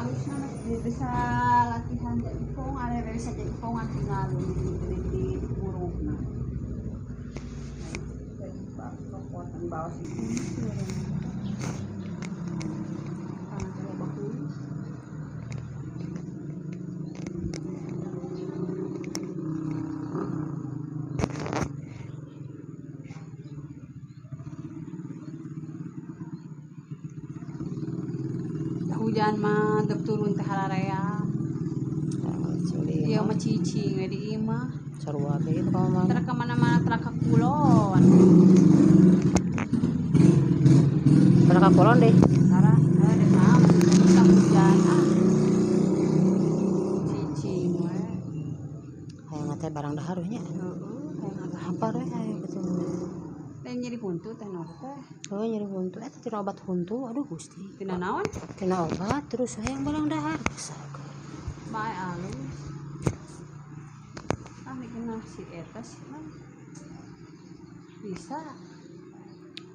halusnya bisa latihan jadi ipong, ada bisa jadi ipongan tinggal di burung. Jadi kekuatan bawah sini. Tangan saya baku. Hujan mah dek turun teh hararea. Iya mah cicing di imah. Sarua ge itu ka mana? Tara ka mana-mana tara ka kulon. Tara ka kulon deh. Tara dek mah bisa hujan cicing we. Hayang teh barang dahar we nya. Heeh, hayang Hampar we aya betul. teh nyeri huntu teh nor teh. Oh nyeri huntu eta tina obat huntu. Aduh Gusti. Tina naon? Tina obat terus hayang barang dahar. Bae alus. Kena si eta sih mah. Bisa.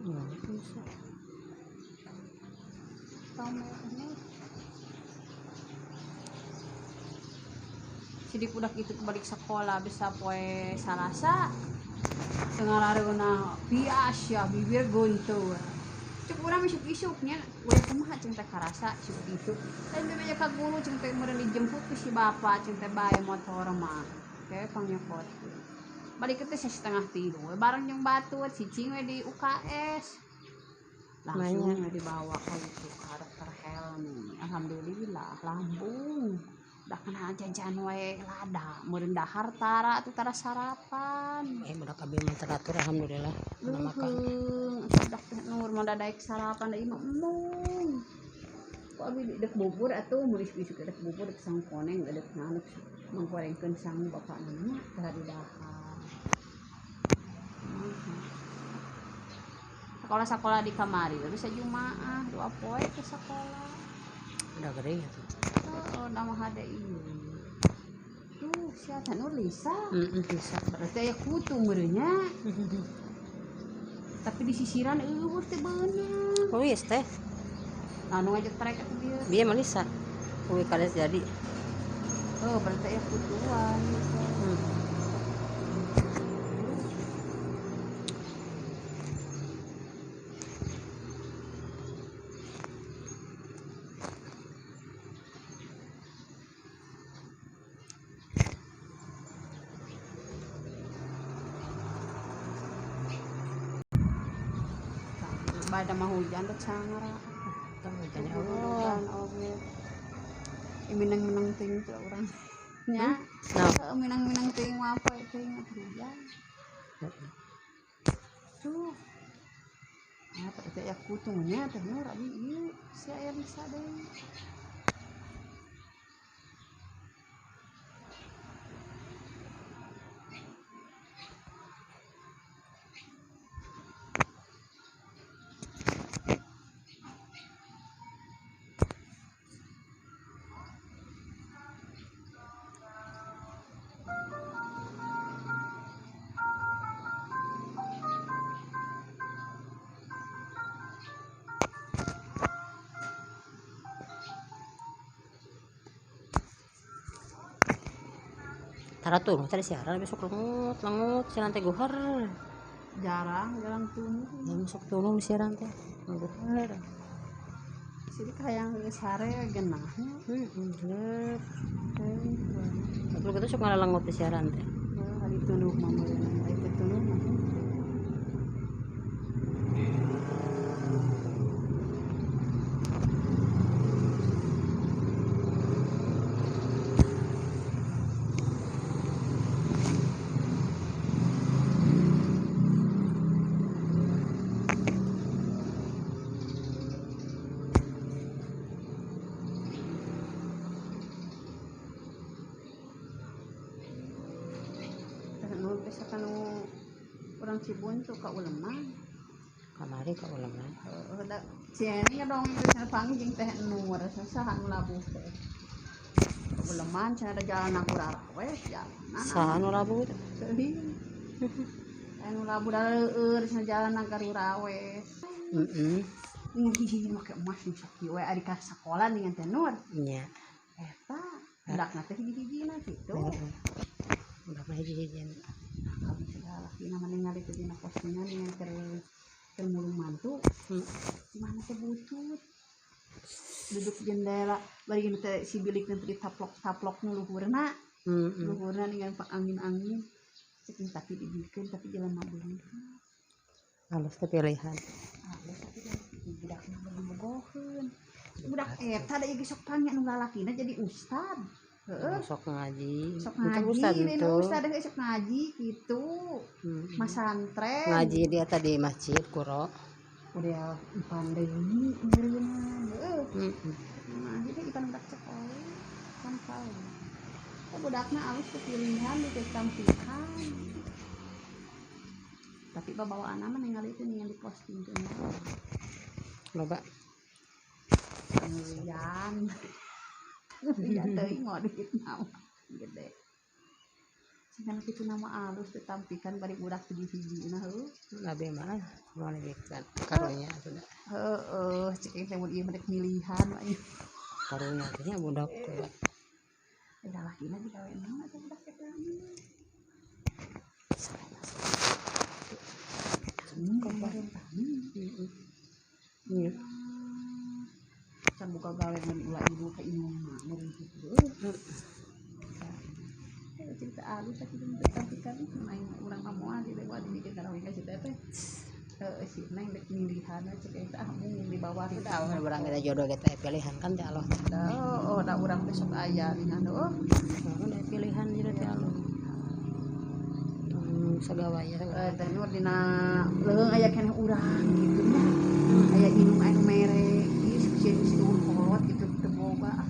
Iya, bisa. Kamu ini. Sidik budak itu balik sekolah bisa poe Salasa. Tengah rareuna bias ya bibir guntur. Cuk urang isuk-isuknya udah kumaha cing teh karasa isuk-isuk. Dan dia ka guru cing teh meureun dijemput ku si bapa cing teh bae motor mah. Kayak pangnyokot. Balik teh 2:30 bareng jeung batu cicing we di UKS. Langsung dibawa ka itu ka dokter Helmi. Alhamdulillah lambung. Da kena jajan we lada, meureun dahar tara atuh tara sarapan. Budak abi mah teratur alhamdulillah. Makan. Dak teh nur mah daek sarapan da imah embung. Ku abi dek bubur atuh meuris bisuk dek bubur dek sang koneng dek manuk menggorengkeun sang bapana nya tara di dahar. Sekolah-sekolah di kamari bisa Jumaah 2 poe ke sekolah. Udah gede ya tuh. Oh, nama hade ieu. Tuh, siapa Nur Lisa? Bisa. Berarti aya kutu meureun nya. Tapi di sisiran eueuh teh beunang. Oh iya teh. Anu ngajak trek atuh dieu. Bieu Malisa. Kuwi kades jadi. Oh, berarti aya kutuan. Bada mah hujan teh cangara. Tah hujannya Hujan oge. Minang-minang teuing teh urang. Nya. Minang-minang teuing mah poe teuing hujan. Tuh. Berarti aya kutunya teh Nur abi ieu si aya bisa deui. Taratur tadi siaran besok lengut siaran teh guhar. Jarang tunu. Ya masuk tulung di siaran teh. Guhar. Sidik hayang geus hare genahnya. Bener. Kalau kita sok ngalalengut di siaran teh. Hari tunu mah meureun aya teh tunu mah. Misalkan orang Cibuntu ka Uleman. Kamari ka uleman. Da cieni dong bisa pangging teh Nur saha nu labuh teh. Ka Uleman cenah ada jalan Urara we jalan. Saha nu labuh teh? Teuing. Anu labuh da leueur cenah jalan Garura we. dengan hiji make emas nu sakieu we ari ka sakola dengan tenur nya eta budak na teh hiji-hijina kitu udah mah hiji-hijian kami segala laki nama ningali teh dina postingan dengan keur mulung mantu mana teh butut duduk jendela bari gini teh si bilik teh ditaplok-taplok nu luhurna luhurna dengan pak angin-angin ceking tapi dibikeun tapi jalan mabung halus teh pilihan halus tapi budak mah bogoheun budak eta da ieu sok pangnya nu lalakina jadi ustad heeh sok ngaji sok itu ngaji itu ustad sok ngaji gitu masantren ngaji dia tadi masjid kuro udah pandai ngeureunna heeh nah jadi ipan budak sekolah kan tahu budakna alus kepilihan ditampikan tapi bawaan mah ningali itu yang diposting tuh loba yan ya teuing ngodit nama gede sehingga kitu nama alus ditampikan bari budak hiji-hijina heuh labe mah mau lebihkan karunya sudah heeh cek teh mun ieu mendek milihan mah karunya teh budak coba udah lakina digawe naon atuh budak teh kemarin iya can buka gawe mun ulah ibu ka imam mah meureun kitu cerita alus sakitu ditampikan main urang kamoal di lewat mikir karawi ka cerita teh si neng dek milihan cek eta mung di bawah udah urang kita jodoh kita pilihan kan teh Allah oh da urang teh sok aya dina oh udah pilihan jadi teh Allah sagawaya teh nur dina leuweung aya keneh urang gitu nya aya inung anu mere ieu sieun si kolot gitu teu boga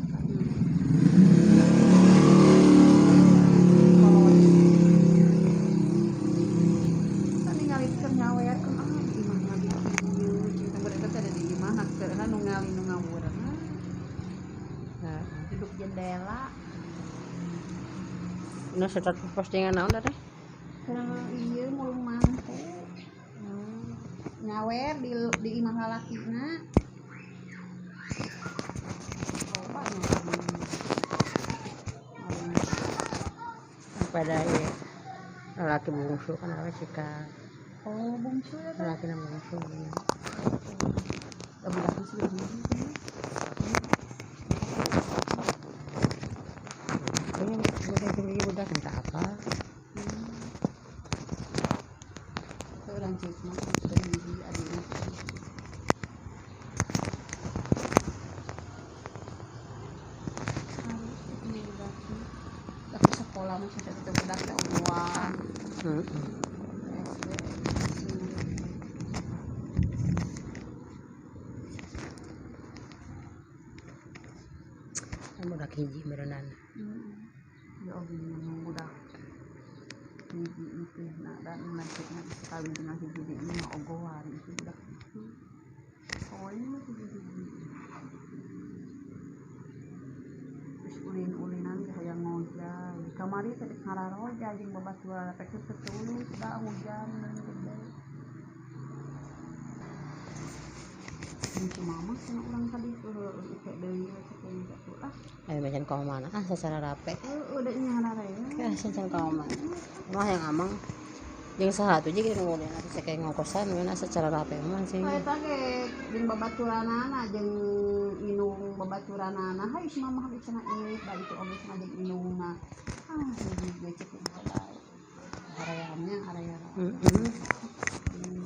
duduk jendela ini setat postingan naon teh karena iya mulung mantu nyawer di imah lalakina coba pada ya laki bungsu kan apa sih oh bungsu ya kan laki nama bungsu budaknya sudah gini budak minta apa lanjut sudah gini adiknya tapi sekolah masih ada budak ya uang budak hiji berenang ya oke yang budak hiji itu nah dan lanjutnya sekali dengan hiji ini ogohan itu budak itu soalnya masih hiji terus ulin-ulinan kayak ngojal kamari tadi ngararoja jeung babaturan teh ketulus da hujan dan gede si mama sama orang tadi kayak deui kayak gitu ayo macam kau mana secara rapi udah nyarare ya secara kau mana mah yang amang yang satu juga kemudian nanti saya kayak ngokosan mana secara rapi mah sih eta ge jeung babaturanana jeung inung babaturanana hai si mama habis cenah ieu bari teh oge cenah jeung inungna jadi cek harayannya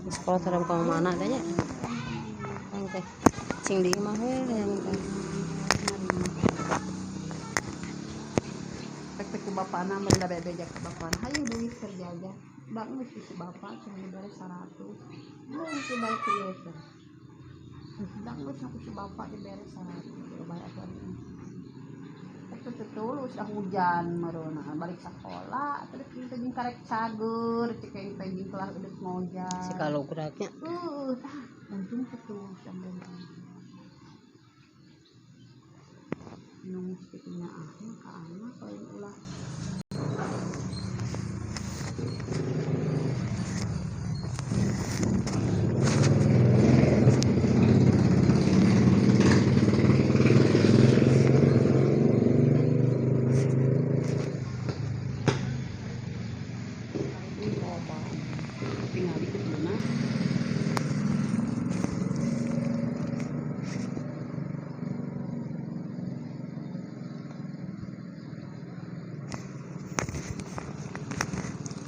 sekolah terang kau mana adanya yang teh cing di imah we yang teh tek ku bapana merenda bebejak ke bapana hayu duit kerja aja bang mesti si bapak cuma diberi 100 mesti bayar ke itu bang mesti si bapak diberi 100 bayar apa ini itu tulus dah hujan merona balik sekolah terus kita jeung karek cager cek kita jeung kelah udah ngojal si kalau geraknya untung tulus sampai nunggu sekitarnya ke anak kalau ulah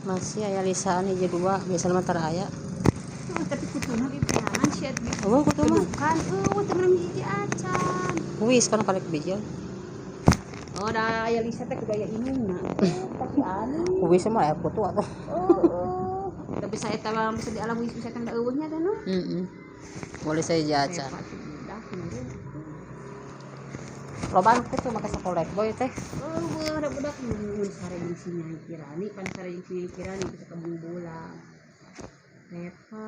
Masih aya lisaan hiji dua biasa mah tara aya. Tapi kutuna di perangan sih at gitu. Oh, kudu mah. Kan temen hiji acan. Wis kan kali kebijian. Oh, da aya lisa teh kudu aya inungna. Tapi anu. Wis mah aya putu atuh. Tapi saya tahu bisa di alam bisa tang da eueuhnya teh no. Boleh saya jajan. Lobaan kitu make sakolek boy teh. Budak-budak mun sare jeung si Nyai Kirani, pan sare jeung si Nyai Kirani bisa kebun bola. Reva,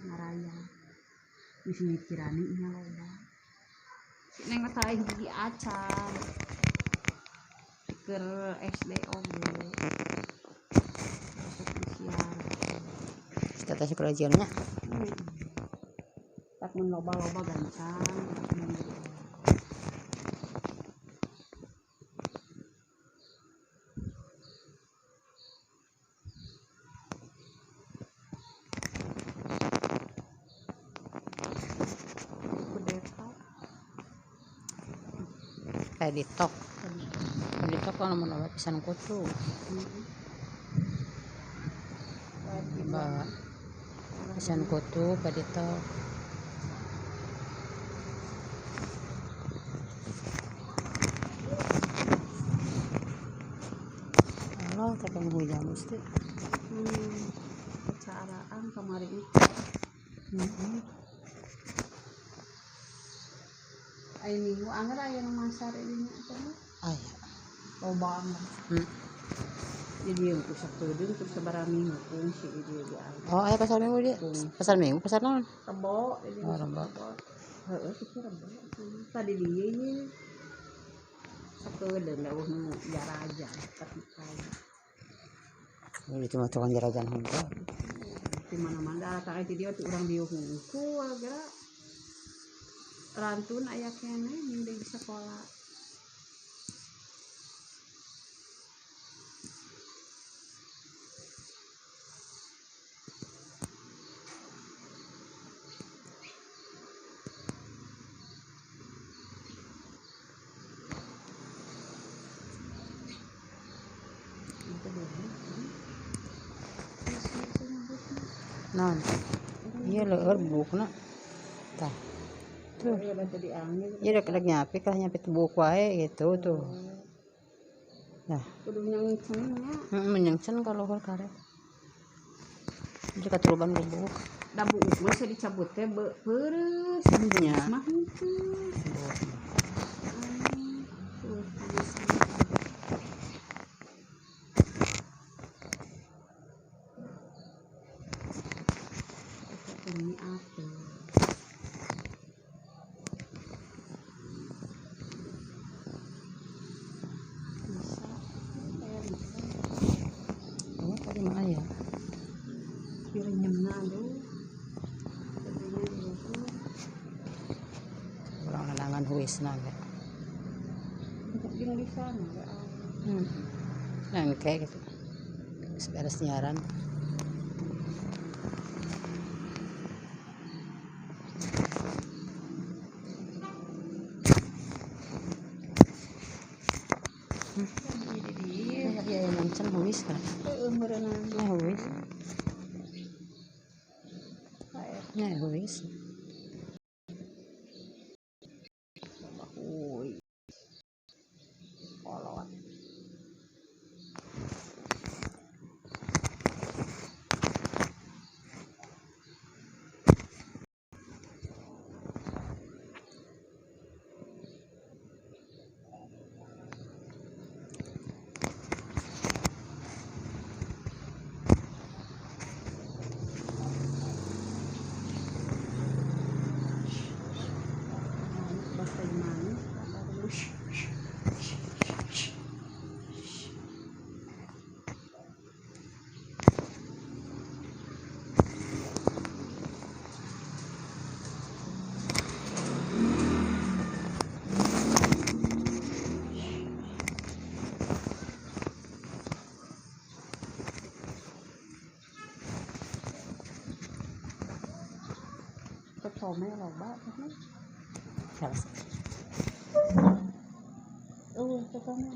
Maraya. Di si Nyai Kirani nya loba. Neng mata di acan. Keur SD oge. Kita tes kerajiannya. Tak mun loba-loba gancang. Kayak di tok kan mau pisan kutu pisan kutu kayak di tok halo tapi hujan mesti Kecaraan kemarin itu ayo minggu anggar ayo nang masar ini aya loba amat jadi yang kusak tudung terus sebarang minggu fungsi dia oh aya pasar minggu dia pasar minggu pasar naon rebo rebo heeh itu rebo tadi dia ini sakedeung da nu jaraja tapi ini cuma tukang jarajan hungkul di mana-mana tak itu dia tuh orang dia hungkul gara rantun aya kene yang di sekolah. non iya leur bukna tah tuh iya dek nyapik lah nyapik buk wae gitu tuh nah kudu nyengcennya menyengcen kalau luhur karet jika turuban bubuk da buk mah bisa dicabut teh beureuss nya mah henteu ini apa tadi mah aya pirenyemna aduh urang nanangan huisna ge jeung di sana nengke gitu beres nyiaran iya yang mencen huis kan huis huis Ketome loba kan. Salah. Ketome